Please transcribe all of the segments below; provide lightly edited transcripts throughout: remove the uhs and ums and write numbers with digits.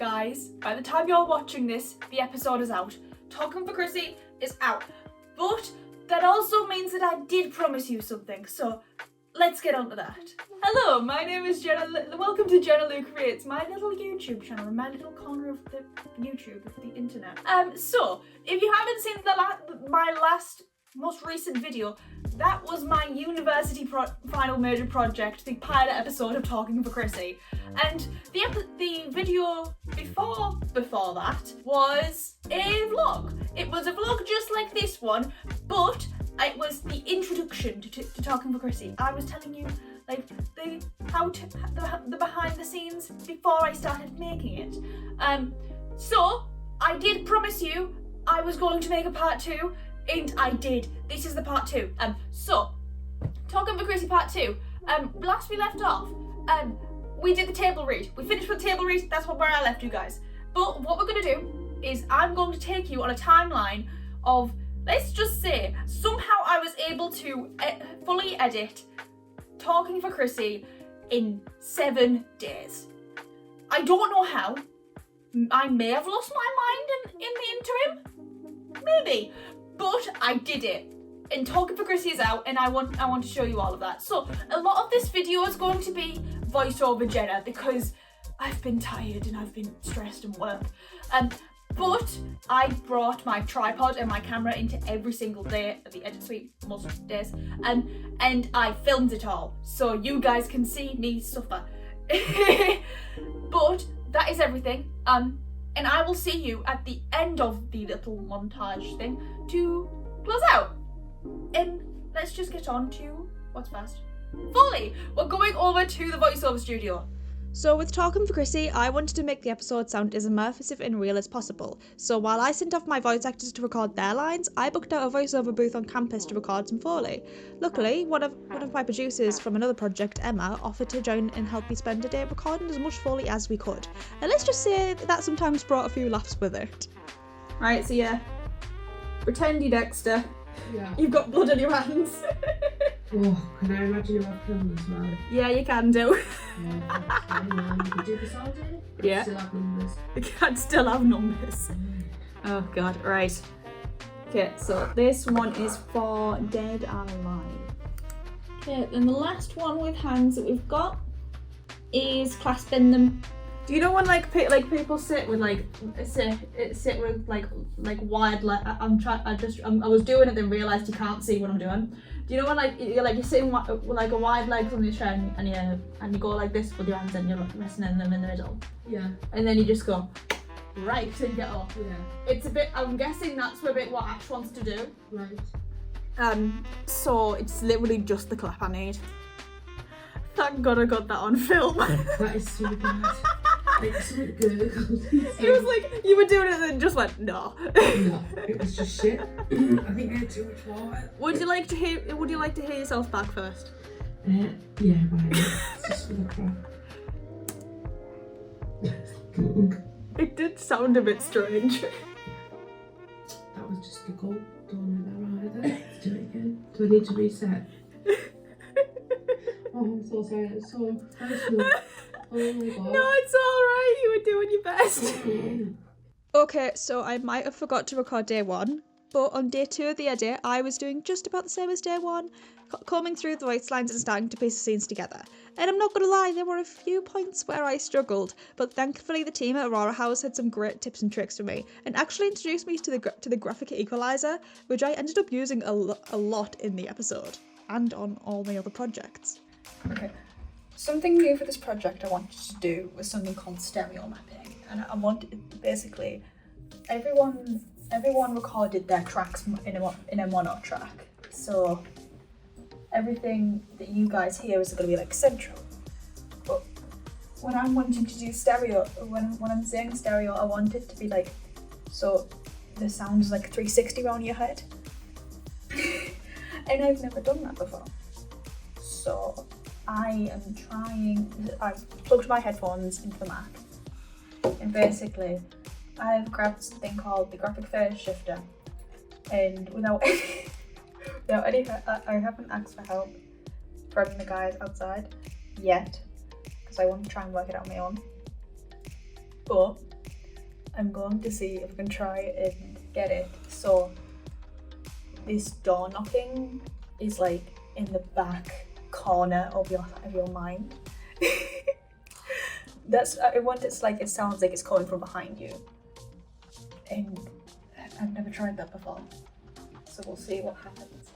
guys, by the time you're watching this, the episode is out. Talking for Chrissy is out. But that also means that I did promise you something, so let's get on to that. Hello, my name is Jenna. Welcome to Jennalou Creates, my little YouTube channel, my little corner of the YouTube, of the internet. So if you haven't seen my most recent video, that was my university final major project, the pilot episode of Talking for Chrissy. And the video before that was a vlog. It was a vlog just like this one, but it was the introduction to Talking for Chrissy. I was telling you like the behind the scenes before I started making it. So I did promise you I was going to make a part 2, and I did. This is the part 2. So Talking for Chrissy part 2. Last we left off, we did the table read. We finished with the table read. That's where I left you guys. But what we're gonna do is I'm going to take you on a timeline of, let's just say, somehow I was able to fully edit Talking for Chrissy in 7 days. I don't know how. I may have lost my mind in the interim. Maybe. But I did it. And Talking for Chrissy is out, and I want to show you all of that. So a lot of this video is going to be voiceover Jenna because I've been tired and I've been stressed and work. But I brought my tripod and my camera into every single day of the edit suite, most days, and I filmed it all, so you guys can see me suffer. But that is everything. And I will see you at the end of the little montage thing to close out. And let's just get on to what's first. Foley, we're going over to the voiceover studio. So with Talking for Chrissy, I wanted to make the episode sound as immersive and real as possible. So while I sent off my voice actors to record their lines, I booked out a voiceover booth on campus to record some Foley. Luckily, one of my producers from another project, Emma, offered to join and help me spend a day recording as much Foley as we could. And let's just say that sometimes brought a few laughs with it. Right, so yeah, pretend you're Dexter. Yeah. You've got blood on your hands. Oh, can I imagine you have film as well? Yeah, you can do. Yeah, you can do this all day? Yeah. Still have numbers. You can still have numbers. Oh god, right. Okay, so this one is for Dead and Alive. Okay, then the last one with hands that we've got is clasping them. Do you know when like people sit with sit with like wide I was doing it then realised you can't see what I'm doing. Do you know when you're sitting with like a wide legs on your chair and you go like this with your hands and you're resting in them in the middle? Yeah. And then you just go right and get off. Yeah. It's a bit. I'm guessing that's a bit what Ash wants to do. Right. So it's literally just the clap I need. Thank God I got that on film. That is so bad. Like something gurgled. It was like you were doing it and then just went no. No, it was just shit. I think I had too much water. Would you like to hear yourself back first? Yeah, why not? It's just for the crap. It did sound a bit strange. That was just a goal. Don't know that either. Let's do it again. Do I need to reset? Oh, I'm so sorry. It's so personal. Oh my god. No, it's alright. You were doing your best. Okay, so I might have forgot to record day 1, but on day 2 of the edit, I was doing just about the same as day 1, combing through the voice lines and starting to piece the scenes together. And I'm not gonna lie, there were a few points where I struggled, but thankfully the team at Aurora House had some great tips and tricks for me, and actually introduced me to the graphic equalizer, which I ended up using a lot in the episode, and on all my other projects. Okay. Something new for this project I wanted to do was something called stereo mapping, and I wanted basically everyone recorded their tracks in a mono track, so everything that you guys hear is going to be like central. But when I'm wanting to do stereo, when I'm saying stereo, I want it to be like so the sound is like 360 around your head, and I've never done that before, so I've plugged my headphones into the Mac, and basically I've grabbed something called the graphic phase shifter, and without any I haven't asked for help from the guys outside yet because I want to try and work it out on my own, but I'm going to see if I can try and get it so this door knocking is like in the back corner of your mind. I want it's like it sounds like it's coming from behind you, and I've never tried that before, so we'll see what happens.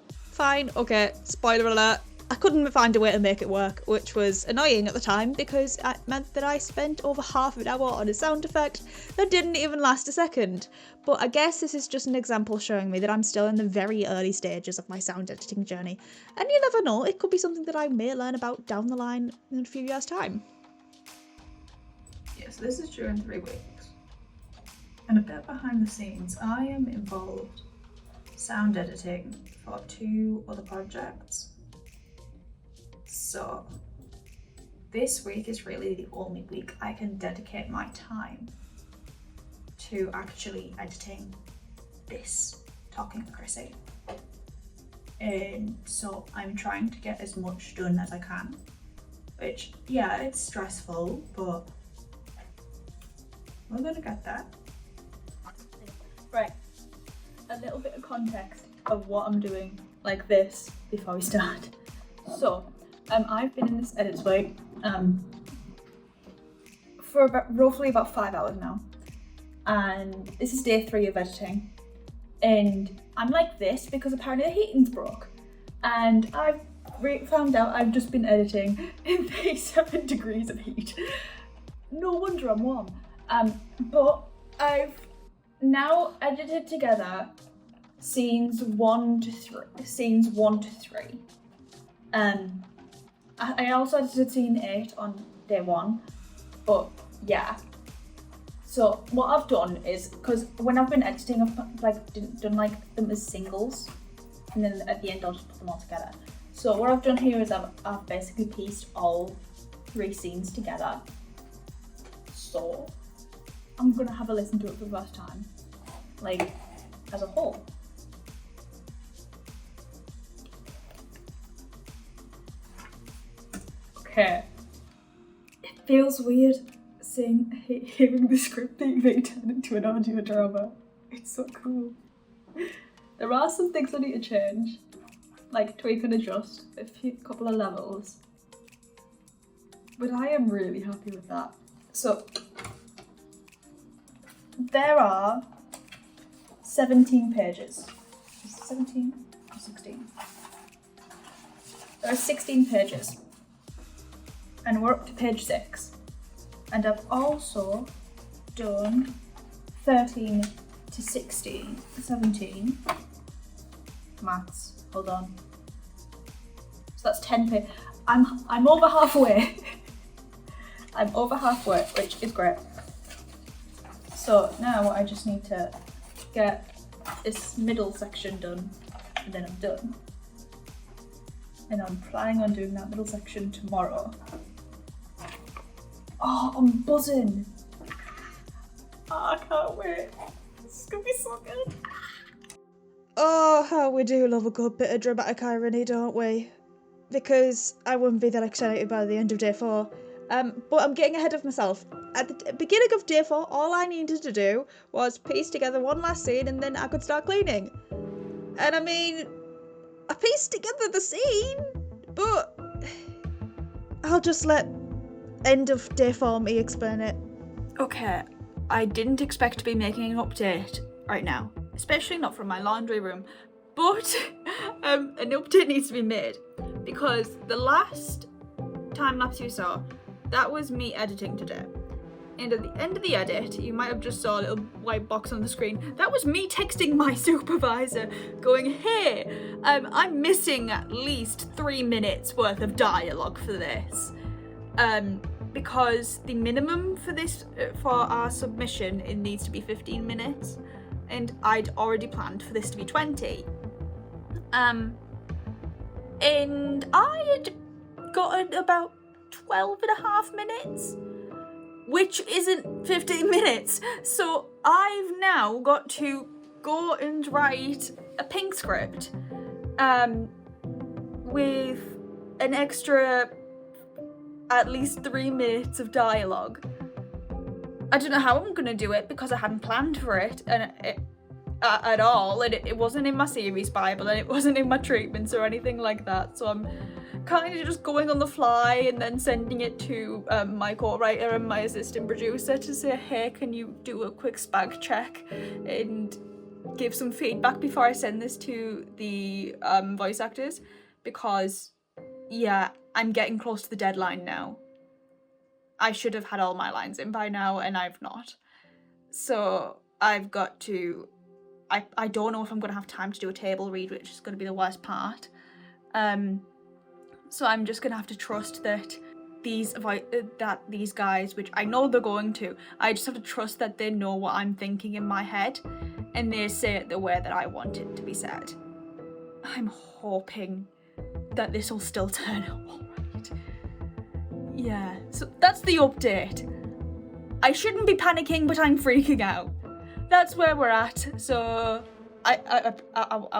Fine, okay, spoiler alert. I couldn't find a way to make it work, which was annoying at the time because it meant that I spent over half an hour on a sound effect that didn't even last a second. But I guess this is just an example showing me that I'm still in the very early stages of my sound editing journey. And you never know, it could be something that I may learn about down the line in a few years' time. Yes, this is due in 3 weeks. And a bit behind the scenes, I am involved sound editing for 2 other projects. So this week is really the only week I can dedicate my time to actually editing this Talking for Chrissy. And so I'm trying to get as much done as I can, which, yeah, it's stressful, but we're gonna get that. Right, a little bit of context of what I'm doing like this before we start. So, I've been in this edit suite for roughly about 5 hours now, and this is day 3 of editing, and I'm like this because apparently the heating's broke, and I've found out I've just been editing in 37 degrees of heat. No wonder I'm warm. But I've now edited together scenes 1 to 3. I also edited scene 8 on day 1, but yeah. So what I've done is, because when I've been editing, I've done like them as singles, and then at the end I'll just put them all together. So what I've done here is I've basically pieced all 3 scenes together. So I'm gonna have a listen to it for the first time, like as a whole. Okay. It feels weird hearing the script being made turn into an audio drama. It's so cool. There are some things I need to change, like tweak and adjust a couple of levels, but I am really happy with that. So there are 17 pages. Is it 17 or 16? There are 16 pages. And we're up to page 6. And I've also done 13 to 16, 17. Maths, hold on. So that's 10 pages. I'm over halfway. I'm over halfway, which is great. So now I just need to get this middle section done, and then I'm done. And I'm planning on doing that middle section tomorrow. Oh, I'm buzzing. Oh, I can't wait. This is gonna be so good. Oh, how we do love a good bit of dramatic irony, don't we? Because I wouldn't be that excited by the end of day 4. But I'm getting ahead of myself. At the beginning of day 4, all I needed to do was piece together one last scene and then I could start cleaning. And I mean, I pieced together the scene, but I'll just let end of day 4 me explain it. Okay, I didn't expect to be making an update right now, especially not from my laundry room, but an update needs to be made because the last time lapse you saw, that was me editing today. And at the end of the edit, you might have just saw a little white box on the screen. That was me texting my supervisor going, hey, I'm missing at least 3 minutes worth of dialogue for this. Because the minimum for this, for our submission, it needs to be 15 minutes. And I'd already planned for this to be 20. And I had gotten about 12 and a half minutes, which isn't 15 minutes. So I've now got to go and write a pink script with an extra at least 3 minutes of dialogue. I don't know how I'm gonna do it because I hadn't planned for it at all, and it wasn't in my series Bible, and it wasn't in my treatments or anything like that, so I'm kind of just going on the fly and then sending it to my co-writer and my assistant producer to say, hey, can you do a quick spag check and give some feedback before I send this to the voice actors, because yeah, I'm getting close to the deadline now. I should have had all my lines in by now, and I've not. So I've got to, I don't know if I'm going to have time to do a table read, which is going to be the worst part. So I'm just going to have to trust that these guys, which I know they're going to, I just have to trust that they know what I'm thinking in my head, and they say it the way that I want it to be said. I'm hoping that this will still turn out alright. Yeah, so that's the update. I shouldn't be panicking, but I'm freaking out. That's where we're at. So I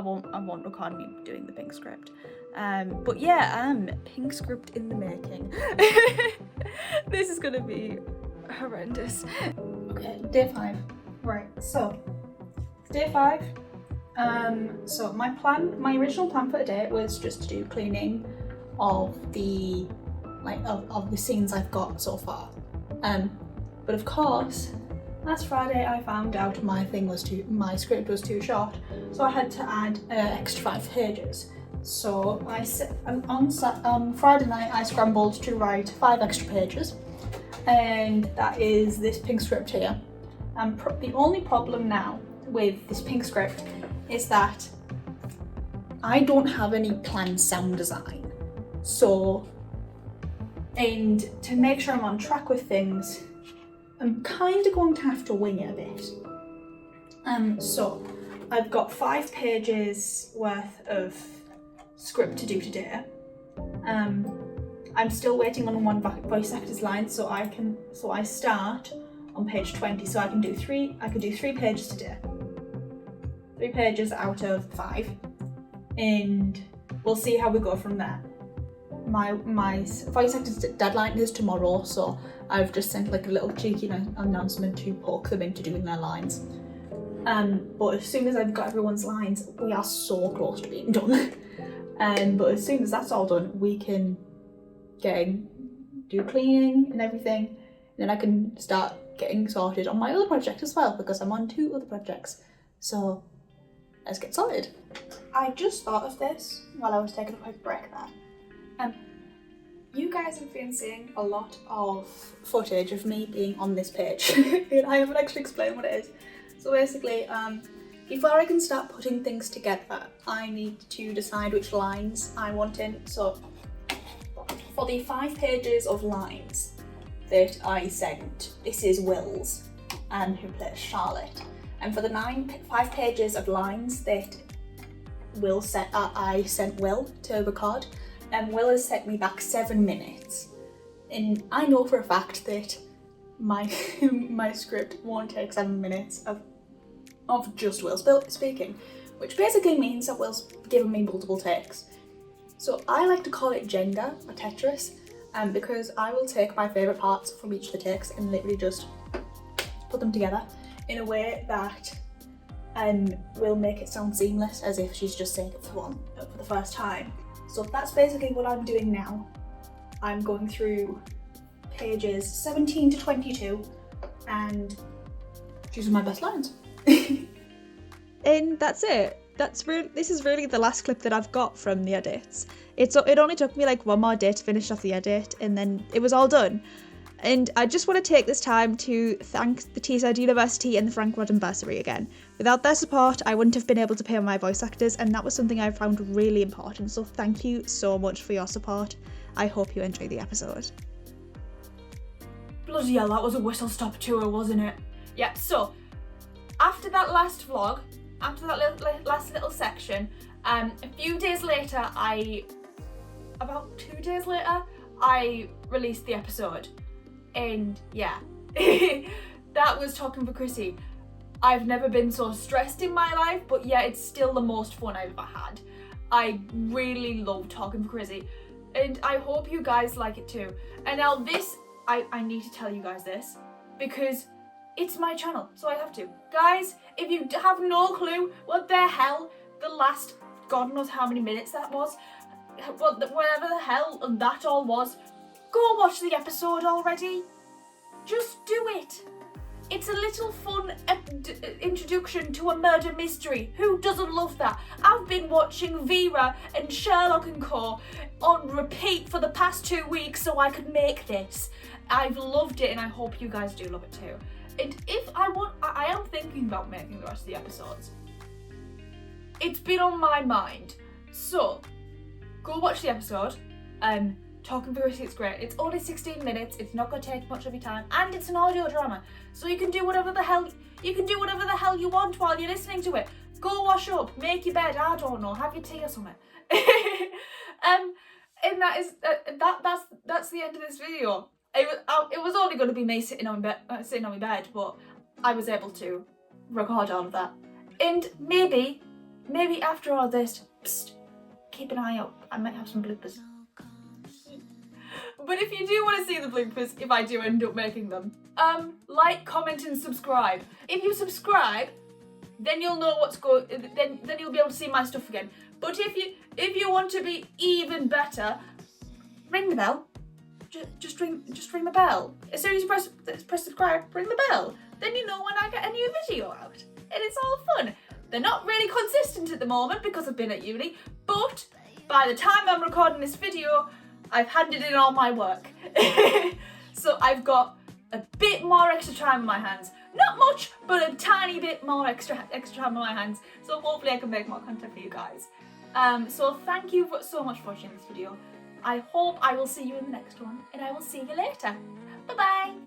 won't record me doing the pink script. But yeah, pink script in the making. This is gonna be horrendous. Okay, day 5. Right, so day 5. So my original plan for today was just to do cleaning of the of the scenes I've got so far. But of course, last Friday I found out my script was too short, so I had to add an extra 5 pages. So on Friday night I scrambled to write 5 extra pages, and that is this pink script here. The only problem now with this pink script is that I don't have any planned sound design. So, and to make sure I'm on track with things, I'm kind of going to have to wing it a bit. So I've got 5 pages worth of script to do today. I'm still waiting on one voice actor's line, so I start on page 20, so I can do 3 pages today. 3 pages out of 5, and we'll see how we go from there. My voice actor's deadline is tomorrow, so I've just sent like a little cheeky announcement to poke them into doing their lines. But as soon as I've got everyone's lines, we are so close to being done. But as soon as that's all done, we can do cleaning and everything, and then I can start getting sorted on my other project as well, because I'm on 2 other projects. So let's get started. I just thought of this while I was taking a quick break there. You guys have been seeing a lot of footage of me being on this page, and I haven't actually explained what it is. So basically, before I can start putting things together, I need to decide which lines I want in. So for the 5 pages of lines that I sent, this is Will's, and who plays Charlotte. And for the 5 pages of lines that I sent Will to record, and Will has sent me back 7 minutes. And I know for a fact that my script won't take 7 minutes of just Will speaking, which basically means that Will's given me multiple takes. So I like to call it Jenga or Tetris, because I will take my favourite parts from each of the takes and literally just put them together in a way that will make it sound seamless, as if she's just saying it for the first time. So that's basically what I'm doing now. I'm going through pages 17 to 22 and choosing my best lines. And that's it. This is really the last clip that I've got from the edits. It only took me like 1 more day to finish off the edit, and then it was all done. And I just want to take this time to thank the Teesside University and the Franc Roddam bursary again. Without their support, I wouldn't have been able to pay my voice actors, and that was something I found really important. So thank you so much for your support. I hope you enjoy the episode. Bloody hell, that was a whistle-stop tour, wasn't it? Yeah, so after that last vlog, after that last little section, a few days later, about 2 days later, I released the episode. And yeah, that was Talking for Chrissy. I've never been so stressed in my life, but yeah, it's still the most fun I've ever had. I really love Talking for Chrissy, and I hope you guys like it too. And now this, I need to tell you guys this, because it's my channel, so I have to. Guys, if you have no clue what the hell the last God knows how many minutes that was, whatever the hell that all was, go watch the episode already. Just do it. It's a little fun introduction to a murder mystery. Who doesn't love that? I've been watching Vera and Sherlock & Co. on repeat for the past 2 weeks so I could make this. I've loved it and I hope you guys do love it too. And if I am thinking about making the rest of the episodes. It's been on my mind. So, go watch the episode. Talking for Chrissy, it's great. It's only 16 minutes, it's not gonna take much of your time, and it's an audio drama. So you can do whatever the hell you want while you're listening to it. Go wash up, make your bed, I don't know, have your tea or something. And that's the end of this video. It was only gonna be me sitting on my bed, but I was able to record all of that. And maybe after all this, keep an eye out. I might have some bloopers. But if you do want to see the bloopers, if I do end up making them, like, comment and subscribe. If you subscribe, then you'll know what's going. Then you'll be able to see my stuff again. But if you want to be even better, ring the bell. Just ring the bell. As soon as you press subscribe, ring the bell. Then you know when I get a new video out, and it's all fun. They're not really consistent at the moment because I've been at uni, but by the time I'm recording this video, I've handed in all my work. So I've got a bit more extra time on my hands. Not much, but a tiny bit more extra time on my hands. So hopefully I can make more content for you guys. So thank you so much for watching this video. I hope I will see you in the next one, and I will see you later. Bye bye.